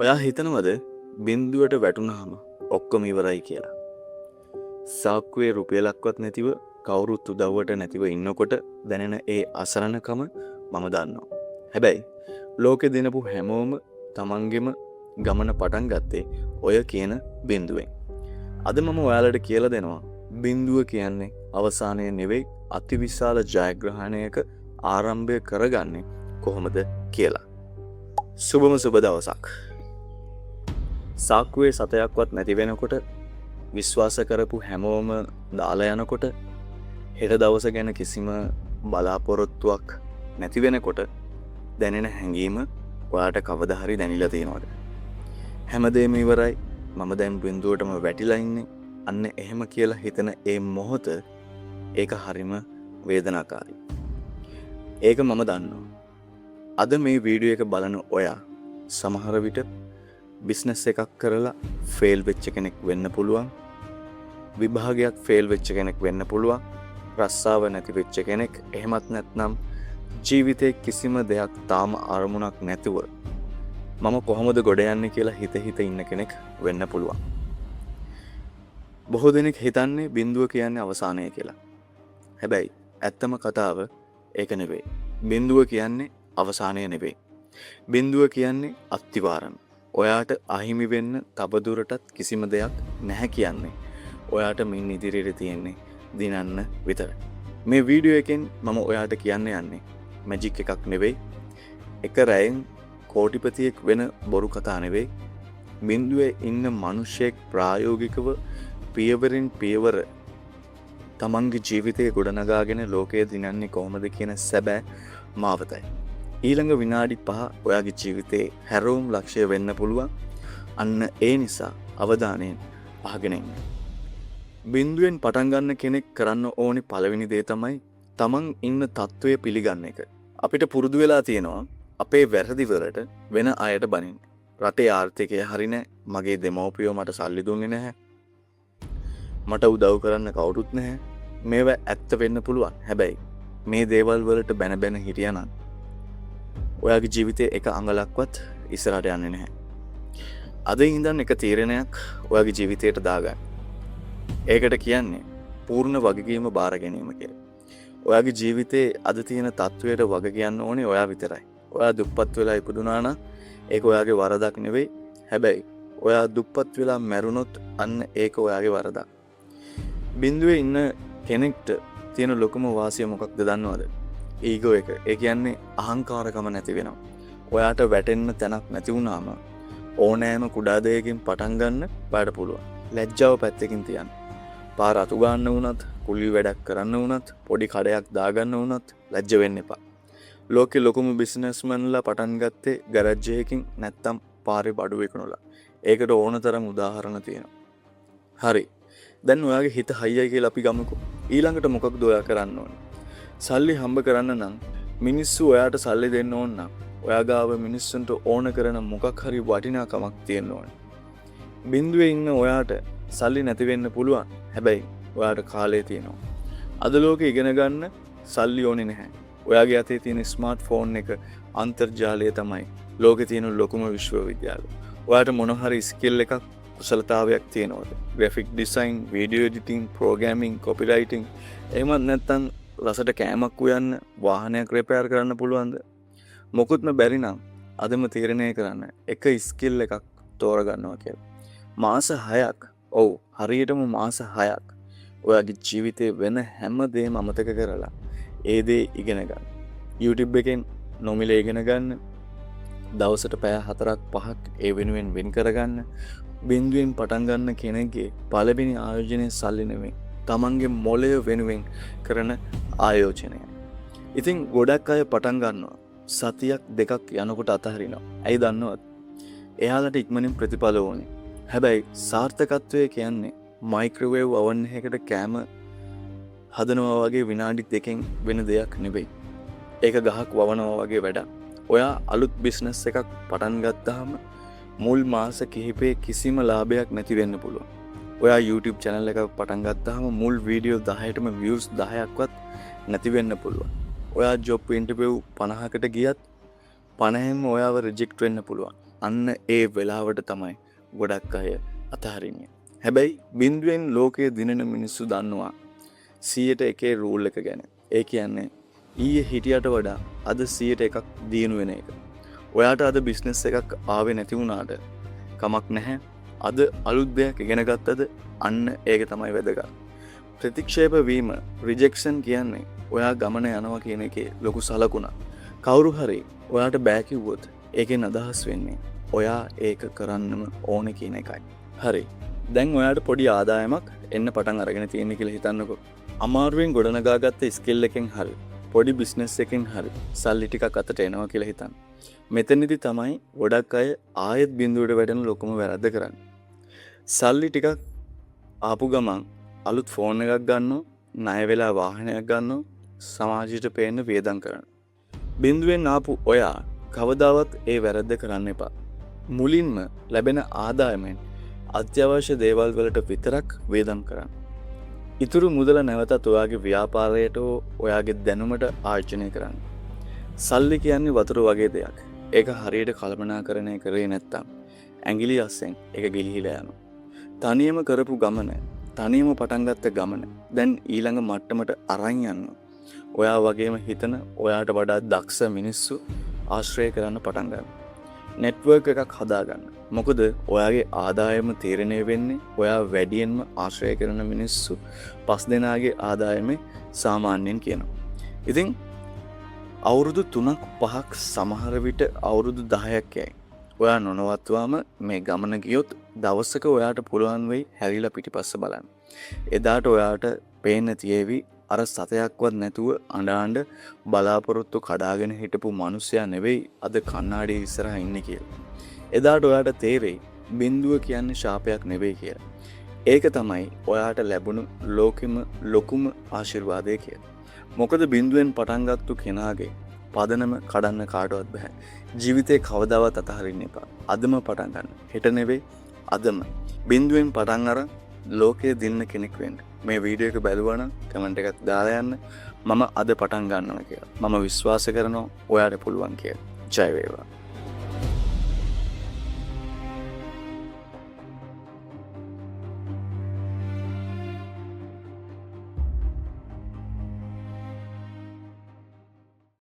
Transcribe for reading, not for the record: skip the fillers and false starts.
ඔයා හිතනවද බින්දුවට වැටුනහම ඔක්කොම ඉවරයි කියලා? සාක්කුවේ රුපියලක්වත් නැතිව කවුරුත් උදව්වට නැතිව ඉන්නකොට දැනෙන ඒ අසරණකම මම දන්නවා. හැබැයි ලෝකෙ දිනපු හැමෝම තමන්ගෙම ගමන පටන් ගත්තේ ඔය කියන බින්දුවෙන්. අද මම ඔයාලට කියලා දෙනවා බින්දුව කියන්නේ අවසානය නෙවෙයි අතිවිශාල ජයග්‍රහණයක ආරම්භය කරගන්නේ කොහොමද කියලා. සුබම සුබ දවසක්. සාක්කුවේ සතයක්වත් නැති වෙනකොට විශ්වාස කරපු හැමෝම දාලා යනකොට හෙට දවස ගැන කිසිම බලාපොරොත්තුවක් නැති වෙනකොට දැනෙන හැඟීම ඔයාට කවදා හරි දැනෙලා තියෙනවද? හැමදේම ඉවරයි, මම දැන් බින්දුවටම වැටිලා ඉන්නේ, අන්න එහෙම කියලා හිතන ඒ මොහොත ඒක හරිම වේදනාකාරී. ඒක මම දන්නවා. අද මේ වීඩියෝ එක බලන ඔයා සමහර විට බිස්නස් එකක් කරලා ෆේල් වෙච්ච කෙනෙක් වෙන්න පුළුවන්. විභාගයක් ෆේල් වෙච්ච කෙනෙක් වෙන්න පුළුවන්. රස්සාව නැති වෙච්ච කෙනෙක්, එහෙමත් නැත්නම් ජීවිතේ කිසිම දෙයක් තාම අරමුණක් නැතුව මම කොහොමද ගොඩ යන්නේ කියලා හිත ඉන්න කෙනෙක් වෙන්න පුළුවන්. බොහෝ දෙනෙක් හිතන්නේ බින්දුව කියන්නේ අවසානය කියලා. හැබැයි ඇත්තම කතාව ඒක නෙවෙයි. බින්දුව කියන්නේ අවසානය නෙවෙයි. බින්දුව කියන්නේ අත්තිවාරම. ඔයාට අහිමි වෙන්න තවදුරටත් කිසිම දෙයක් නැහැ කියන්නේ. ඔයාට මින් ඉදිරියට තියෙන්නේ දිනන්න විතරයි. මේ වීඩියෝ එකෙන් මම ඔයාට කියන්න යන්නේ මැජික් එකක් නෙවෙයි. එක රැයෙන් කෝටිපතියෙක් වෙන බොරු කතා නෙවෙයි. බින්දුවේ ඉන්න මිනිහෙක් ප්‍රායෝගිකව පියවරින් පියවර තමන්ගේ ජීවිතය ගොඩනගාගෙන ලෝකය දිනන්නේ කොහොමද කියන සැබෑ මාවතයි. ඊළඟ විනාඩි 5 ඔයාගේ ජීවිතේ හැරවුම් ලක්ෂය වෙන්න පුළුවන්. අන්න ඒ නිසා අවධානයෙන් අහගෙන ඉන්න. බින්දුවෙන් පටන් ගන්න කෙනෙක් කරන්න ඕනි පළවෙනි දේ තමයි තමන් ඉන්න තත්ත්වය පිළිගන්න එක. අපිට පුරුදු වෙලා තියෙනවා අපේ වැරදි වලට වෙන අයට බනින්න. රටේ ආර්ථිකය හරි නැහැ, මගේ දෙමව්පියෝ මට සල්ලි දුන්නේ නැහැ, මට උදව් කරන්න කවුරුත් නැහැ. මේවා ඇත්ත වෙන්න පුළුවන්. හැබැයි මේ දේවල් වලට බැන හිටියානම් ඔයාගේ ජීවිතේ එක අඟලක්වත් ඉස්සරහට යන්නේ නැහැ. අද ඉඳන් එක තීරණයක් ඔයාගේ ජීවිතයට දාගන්න. ඒකට කියන්නේ පූර්ණ වගකීම බාර ගැනීම කියලා. ඔයාගේ ජීවිතේ අද තියෙන තත්වයට වග කියන්න ඕනේ ඔයා විතරයි. ඔයා දුප්පත් වෙලා ඉපදුනා නම් ඒක ඔයාගේ වරදක් නෙවෙයි. හැබැයි ඔයා දුප්පත් වෙලා මැරුණොත් අන්න ඒක ඔයාගේ වරදක්. බින්දුවේ ඉන්න කෙනෙක්ට තියෙන ලොකුම වාසිය මොකක්ද දන්නවද? ඊගෝ එක. ඒ කියන්නේ අහංකාරකම නැති වෙනවා. ඔයාට වැටෙන්න තැනක් නැති වුණාම ඕනෑම කුඩා දෙයකින් පටන් ගන්න බාට පුළුවන්. ලැජ්ජාව පැත්තකින් තියන්න. පාර අතු ගන්න වුණත්, කුලී වැඩක් කරන්න වුණත්, පොඩි කඩයක් දාගන්න වුණත් ලැජ්ජ වෙන්න එපා. ලෝකේ ලොකුම බිස්නස්මන්ලා පටන් ගත්තේ ගරාජ් එකකින් නැත්තම් පාරේ බඩු විකුණලා. ඒකට ඕන තරම් උදාහරණ තියෙනවා. හරි. දැන් ඔයාගේ හිත හයියයි කියලා අපි ගමුකෝ. ඊළඟට මොකක්ද ඔයා කරන්න ඕනේ? සල්ලි හම්බ කරන්න නම් මිනිස්සු ඔයාට සල්ලි දෙන්න ඕන නම් ඔයා ගාව මිනිස්සුන්ට ඕන කරන මොකක් හරි වටිනාකමක් තියෙන්න ඕනේ. බින්දුවේ ඉන්න ඔයාට සල්ලි නැති වෙන්න පුළුවන්. හැබැයි ඔයාට කාලය තියෙනවා. අද ලෝකේ ඉගෙන ගන්න සල්ලි ඕනේ නැහැ. ඔයාගේ අතේ තියෙන ස්මාර්ට් ෆෝන් එක අන්තර්ජාලය තමයි ලෝකේ තියෙන ලොකුම විශ්වවිද්‍යාලය. ඔයාට මොන හරි ස්කිල් එකක් කුසලතාවයක් තියෙනවද? Graphic design, video editing, programming, copywriting, එහෙමත් නැත්නම් ලසට කෑමක් උයන්න, වාහනයක් රිපෙයාර් කරන්න පුළුවන්ද? මොකුත්ම බැරි නම් අදම තීරණය කරන්න එක ස්කිල් එකක් තෝරගන්නවා කියලා. මාස 6ක්, ඔව් හරියටම මාස 6ක් ඔයාගේ ජීවිතේ වෙන හැම දෙයක්ම අමතක කරලා ඒ දේ ඉගෙන ගන්න. YouTube එකෙන් නොමිලේ ඉගෙන ගන්න. දවසට පැය 4ක් 5ක් ඒ වෙනුවෙන් වෙන් කරගන්න. බින්දුවෙන් පටන් ගන්න කෙනෙක්ගේ පළවෙනි ආයෝජනය සල්ලි නෙවෙයි, තමන්ගේ මොළය වෙනුවෙන් කරන ආයෝජනය. ඉතින් ගොඩක් අය පටන් ගන්නවා සතියක් දෙකක් යනකොට අතහරිනවා. ඇයි දන්නවද? එයාලට ඉක්මනින් ප්‍රතිඵල ඕනේ. හැබැයි සාර්ථකත්වය කියන්නේ මයික්‍රෝවේව් oven එකකට කෑම හදනවා වගේ විනාඩි 2කින් වෙන දෙයක් නෙවෙයි. ඒක ගහක් වවනවා වගේ වැඩක්. ඔයා අලුත් බිස්නස් එකක් පටන් ගත්තාම මුල් මාස කිහිපේ කිසිම ලාභයක් නැති වෙන්න පුළුවන්. ඔයා YouTube channel එකක් පටන් ගත්තාම මුල් වීඩියෝ 10ටම views 10ක්වත් නැති වෙන්න පුළුවන්. ඔයා job interview 50කට ගියත් 50ෙම ඔයාව රිජෙක්ට් වෙන්න පුළුවන්. අන්න ඒ වෙලාවට තමයි ගොඩක් අය අතහරින්නේ. හැබැයි බිඳුවෙන් ලෝකයේ දිනන මිනිස්සු දන්නවා 100ට එකේ රූල් එක ගැන. ඒ කියන්නේ ඊයේ හිටියට වඩා අද 100ට එකක් දිනු වෙන එක. ඔයාට අද බිස්නස් එකක් ආවේ නැති වුණාට කමක් නැහැ. අද අලුත් දෙයක් ඉගෙන ගත්තද අන්න ඒක තමයි වැදගත්. ප්‍රතික්ෂේප වීම රිජෙක්ෂන් කියන්නේ ඔයා ගමන යනවා කියන එකේ ලොකු සලකුණක්. කවුරු හරි ඔයාට බෑ කිව්වොත් ඒකෙන් අදහස් වෙන්නේ ඔයා ඒක කරන්නම ඕනේ කියන එකයි. හරි. දැන් ඔයාට පොඩි ආදායමක් එන්න පටන් අරගෙන තියෙන කියලා හිතන්නකෝ. අමාරුවෙන් ගොඩනගාගත්ත ස්කිල් එකෙන් හරි පොඩි බිස්නස් එකෙන් හරි සල්ලි ටිකක් අතට එනවා කියලා හිතන්න. මෙතනදි තමයි ගොඩක් අය ආයෙත් බිඳුවට වැටෙන ලොකුම වැරද්ද කරන්නේ. සල්ලි ටිකක් ආපු ගමන් අලුත් ෆෝන් එකක් ගන්නවා, ණය වෙලා වාහනයක් ගන්නවා, සමාජයට පේන්න වියදම් කරනවා. බිඳුවෙන් ආපු ඔයා කවදාවත් ඒ වැරද්ද කරන්න එපා. මුලින්ම ලැබෙන ආදායමෙන් අත්‍යවශ්‍ය දේවල් වලට විතරක් වියදම් කරන්න. ඉතුරු මුදල නැවතත් ඔයාගේ ව්‍යාපාරයට හෝ ඔයාගේ දැනුමට ආර්ජනය කරන්න. සල්ලි කියන්නේ වතුර වගේ දෙයක්. ඒක හරියට කල්පනාකරණය කරේ නැත්තම් ඇඟිලි අස්සෙන් ඒක ගිලිහිලා යනවා. තනියම කරපු ගමන, තනියම පටන් ගත්ත ගමන දැන් ඊළඟ මට්ටමට අරන් යන්න. ඔයා වගේම හිතන ඔයාට වඩා දක්ෂ මිනිස්සු ආශ්‍රය කරන්න පටන් ගන්න. නෙට්වර්ක් එකක් හදාගන්න. මොකද ඔයාගේ ආදායම තීරණය වෙන්නේ ඔයා වැඩියෙන්ම ආශ්‍රය කරන මිනිස්සු 5 දෙනාගේ ආදායමේ සාමාන්‍යයෙන් කියනවා. ඉතින් අවුරුදු 3ක් 5ක් සමහර විට අවුරුදු 10ක් යයි. ඔයා නොනවත්වාම මේ ගමන ගියොත් දවසක ඔයාට පුළුවන් වෙයි හැරිලා පිටිපස්ස බලන්න. එදාට ඔයාට පේන්න තියේවි අර සතයක්වත් නැතුව අඬ බලාපොරොත්තු කඩාගෙන හිටපු මිනිසයා නෙවෙයි අද කණ්ණාඩියේ ඉස්සරහා ඉන්නේ කියලා. එදාට ඔයාට තේරෙයි බිඳුව කියන්නේ ශාපයක් නෙවෙයි කියලා. ඒක තමයි ඔයාට ලැබුණු ලෝකෙම ලොකුම ආශිර්වාදය කියලා. මොකද බිඳුවෙන් පටන් ගත්තු කෙනාගේ පදනම කඩන්න කාටවත් බෑ. ජීවිතේ කවදාවත් අතහරින්න එපා. අදම පටන් ගන්න. හෙට නෙවෙයි අදම. බිඳුවෙන් පටන් අරන් ලෝකයේ දින්න කෙනෙක් වෙන්න. මේ වීඩියෝ එක බලුවා නම් කමෙන්ට් එකක් දාලා යන්න. මම අද පටන් ගන්නවා කියලා. මම විශ්වාස කරනවා ඔයාට පුළුවන් කියලා. ජය වේවා.